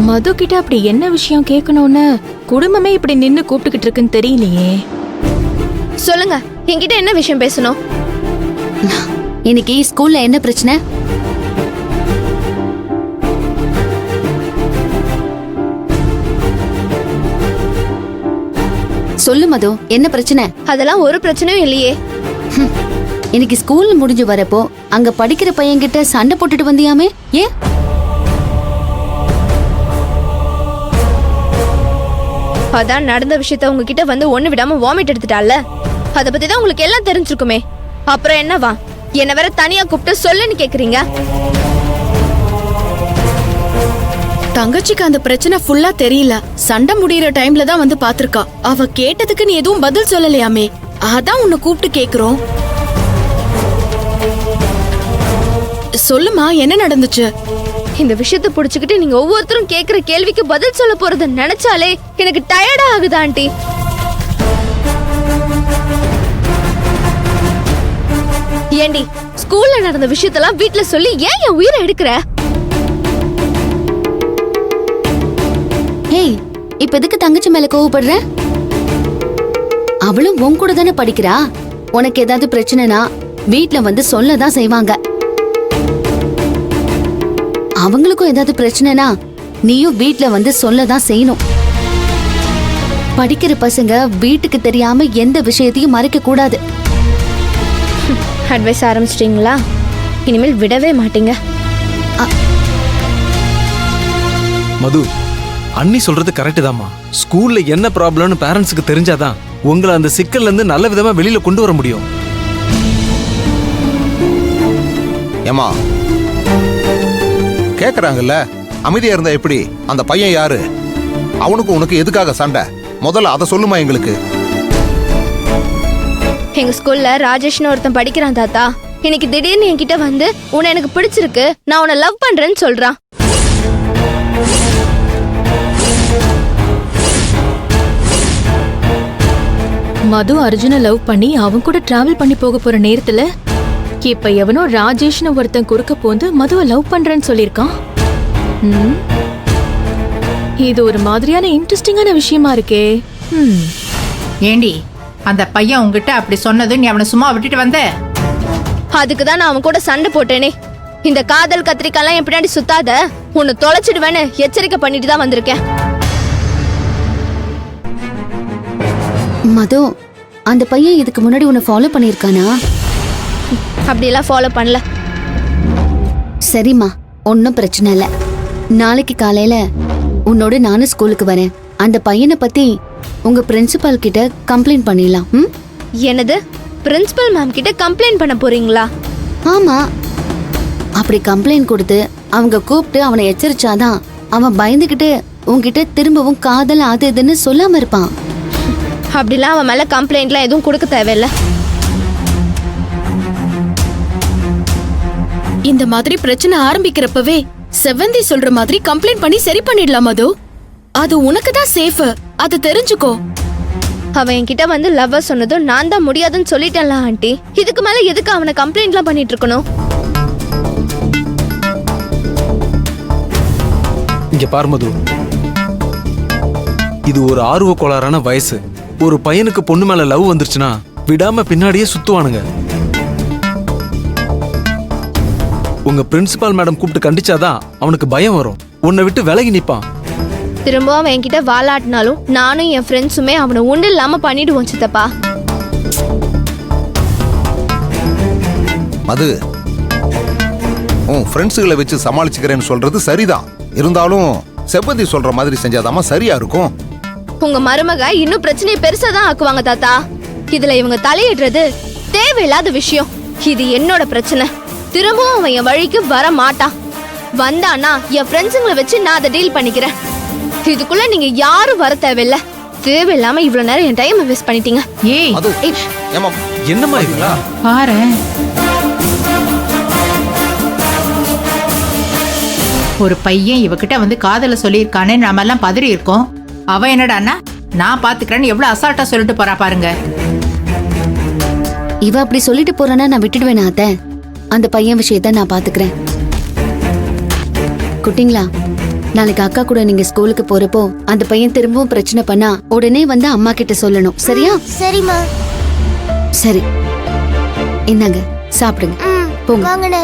மது கிட்ட அப்படி என்ன விஷயம் கேட்கணும்னு குடும்பமே இப்படி நின்னு கூப்பிட்டுக்கிட்டு இருக்குன்னு தெரியலையே. சொல்லுங்க, என்கிட்ட என்ன விஷயம் பேசணும்? இன்னைக்கு ஸ்கூல்ல என்ன பிரச்சனை? சொல்லு மது, என்ன பிரச்சனை? அதெல்லாம் ஒரு பிரச்சனையும் இல்லையே. இன்னைக்கு ஸ்கூல் முடிஞ்சு வரப்போ அங்க படிக்கிற பையன்கிட்ட சண்டை போட்டுட்டு வந்தியாமே, ஏன்? அதான் நடந்த விஷயத்த உங்ககிட்ட வந்து ஒண்ணு விடாம வாமிட் எடுத்துட்டால. அத பத்தி தான் உங்களுக்கு எல்லாம் தெரிஞ்சிருக்குமே. அப்புறம் என்னவா, என்ன வேற தனியா கூப்பிட்டு சொல்லுன்னு கேக்குறீங்க? தங்கச்சிக்கு அந்த பிரச்சனை ஃபுல்லா தெரியல. சண்டை முடியற டைம்ல தான் வந்து பாத்திருக்கா. அவ கேட்டதுக்கு நீ எதுவும் பதில் சொல்லலையாமே, அதான் உன்னை கூப்பிட்டு கேக்குறோம். சொல்லுமா, என்ன நடந்துச்சு? இந்த விஷயத்தை புடிச்சுக்கிட்டு நீங்க ஒவ்வொருத்தரும் கேக்குற கேள்விக்கு பதில் சொல்ல போறத நினைச்சாலே எனக்கு டயர்டா ஆகுது ஆண்டி. ஏண்டி, ஸ்கூல்ல நடந்த விஷயத்தெல்லாம் வீட்ல சொல்லி ஏன் என் உயிரை எடுக்கிற? ஏய், இப்ப எதுக்கு தங்கச்சி மேல கோவப்படுற? அவளும் உன் கூட தானே படிக்கிறா. உனக்கு ஏதாவது பிரச்சனைனா வீட்ல வந்து சொல்லதான் செய்வாங்க. அவங்களுக்கும் ஏதாவது பிரச்சனைனா நீயும் வீட்ல வந்து சொல்லதான் செய்யணும். படிக்கிற பசங்க வீட்டுக்கு தெரியாம எந்த விஷயத்தையும் மறைக்க கூடாது. அட்வைஸ் ஆரம்பிச்சிட்டீங்களா? இனிமேல் விடவே மாட்டீங்க. மது, அண்ணி சொல்றது கரெக்ட் தாம்மா. ஸ்கூல்ல என்ன ப்ராப்ளம்னு பேரண்ட்ஸுக்கு தெரிஞ்சாதான் உங்களை அந்த சிக்கல்ல இருந்து நல்ல விதமா வெளியில கொண்டு வர முடியும். ஏமா கேக்குறாங்கல்ல, அமைதியா இருந்தா எப்படி? அந்த பையன் யாரு? அவனுக்கு உனக்கு எதுக்காக சண்டை? முதல்ல அதை சொல்லுமா எங்களுக்கு. எங்க ஸ்கூல்ல ராஜேஷ்னு ஒருத்தன் படிக்கிறான் தாத்தா. இன்னைக்கு திடீர்னு என்கிட்ட வந்து உன்னை எனக்கு பிடிச்சிருக்கு, நான் உன்னை லவ் பண்றேன்னு சொல்றான். மது அர்ஜுனை லவ் பண்ணி அவன் கூட டிராவல் பண்ணி போக போற நேரத்துல இப்ப எவனோ ராஜேஷ்னு ஒருத்தன் குறுக்க போந்து மதுவை லவ் பண்றேன்னு சொல்லிருக்கான். இது ஒரு மாதிரியான இன்ட்ரெஸ்டிங்கான விஷயமா இருக்கே. ஏண்டி, அந்த பையன் உங்ககிட்ட அப்படி சொன்னது நீ அவனை சும்மா விட்டுட்டு வந்த? அதுக்குதான் நான் அவன் கூட சண்டை போட்டேனே. இந்த காதல் கத்திரிக்காலாம் என் பின்னாடி சுத்தாத, உன்னை தொலைச்சிடுவேன்னு எச்சரிக்கை பண்ணிட்டு தான் வந்திருக்கேன். மது, அந்த பையன் இதுக்கு முன்னாடி உன்னை ஃபாலோ பண்ணிருக்கானா? அப்படியெல்லாம் ஃபாலோ பண்ணல. சரிம்மா, ஒன்னும் பிரச்சனை இல்ல. நாளைக்கு காலையில உன்னோட நானும் ஸ்கூலுக்கு வரேன். அந்த பையனை பத்தி உங்க பிரின்சிபால் கிட்ட கம்ப்ளைண்ட் பண்ணிடலாம். என்னது, பிரின்சிபல் மேம் கிட்ட கம்ப்ளைண்ட் பண்ண போறீங்களா? ஆமா, அப்படி கம்ப்ளைண்ட் கொடுத்து அவங்க கூப்பிட்டு அவனை எச்சரிச்சாதான் அவன் பயந்துகிட்டு உன்கிட்ட திரும்பவும் காதல் அது இதுன்னு சொல்லாம இருப்பான். அப்படிலாம் அவன் மேல கம்ப்ளைண்ட்லாம் எதுவும் கொடுக்க தேவையில்ல. இந்த மாதிரி பிரச்சனை ஆரம்பிக்கிறப்பவே செவந்தி சொல்ற மாதிரி கம்ப்ளைண்ட் பண்ணி சரி பண்ணிடலாம் மது. அது உனக்கு தான் சேஃப், அது தெரிஞ்சுக்கோ. அவன் என்கிட்ட வந்து லவ்வர் சொன்னதும் நான் தான் முடியாதுன்னு சொல்லிட்டேன்ல ஆண்டி. இதுக்கு மேல எதுக்கு அவனை கம்ப்ளைண்ட்லாம் பண்ணிட்டு இருக்கணும்? இங்க பாரு மது, இது ஒரு ஆர்வ கோளாறான வயசு. ஒரு பையனுக்கு பொண்ணு மேல லவ் வந்துருச்சுன்னா விடாம பின்னாடியே சுத்துவானுங்க. உங்க பிரின்சிபால் மேடம் கூப்பிட்டு கண்டிச்சாதான் அவனுக்கு பயம் வரும், உன்னை விட்டு விலகி நிப்பான். திரும்ப அவன் என்கிட்ட வாலாட்டினாலும் நானும் என் ஃப்ரெண்ட்ஸுமே அவனை ஒண்ணு இல்லாம பண்ணிடுவோம் சித்தப்பா. மது, உன் ஃப்ரெண்ட்ஸுகளை வச்சு சமாளிச்சுக்கிறேன்னு சொல்றது சரிதான். இருந்தாலும் செவ்வந்தி சொல்ற மாதிரி செஞ்சாதாமா சரியா இருக்கும். உங்க மருமக இன்னும் பிரச்சனையை பெருசாதான் ஆக்குவாங்க தாத்தா. இதுல இவங்க தலையிடுறது தேவையில்லாத விஷயம். இது என்னோட பிரச்சனை. திரும்பவும் அவன் என் வழிக்கு வர மாட்டான். வந்தானா என் ஃப்ரெண்ட்ஸுங்களை வச்சு நான் அதை டீல் பண்ணிக்கிறேன். இதுக்குள்ள நீங்க யாரும் வர தேவையில்ல. தேவையில்லாம இவ்வளவு நேரம் என் டைம் வேஸ்ட் பண்ணிட்டீங்க. ஏய், மது, ஏமா என்னம்மா இதா? பாரு, ஒரு பையன் இவகிட்ட வந்து காதல சொல்லியிருக்கானே நாம எல்லாம் பதறி இருக்கோம். அவ என்னடான்னா நான் பாத்துக்கிறேன்னு எவ்வளவு அசால்ட்டா சொல்லிட்டு போறா பாருங்க. இவ அப்படி சொல்லிட்டு போறானா நான் விட்டுடுவேன் அத்தை. அந்த பையன் விஷயத்த நான் பாத்துக்கிறேன். குட்டிங்களா, நாளைக்கு அக்கா கூட நீங்க ஸ்கூலுக்கு போறப்போ அந்த பையன் திரும்பவும் பிரச்சனை பண்ணா உடனே வந்து அம்மா கிட்ட சொல்லணும். சரியா? சரிம்மா. சரி, இந்தாங்க சாப்பிடுங்க. போங்க. வாங்கண்ணே.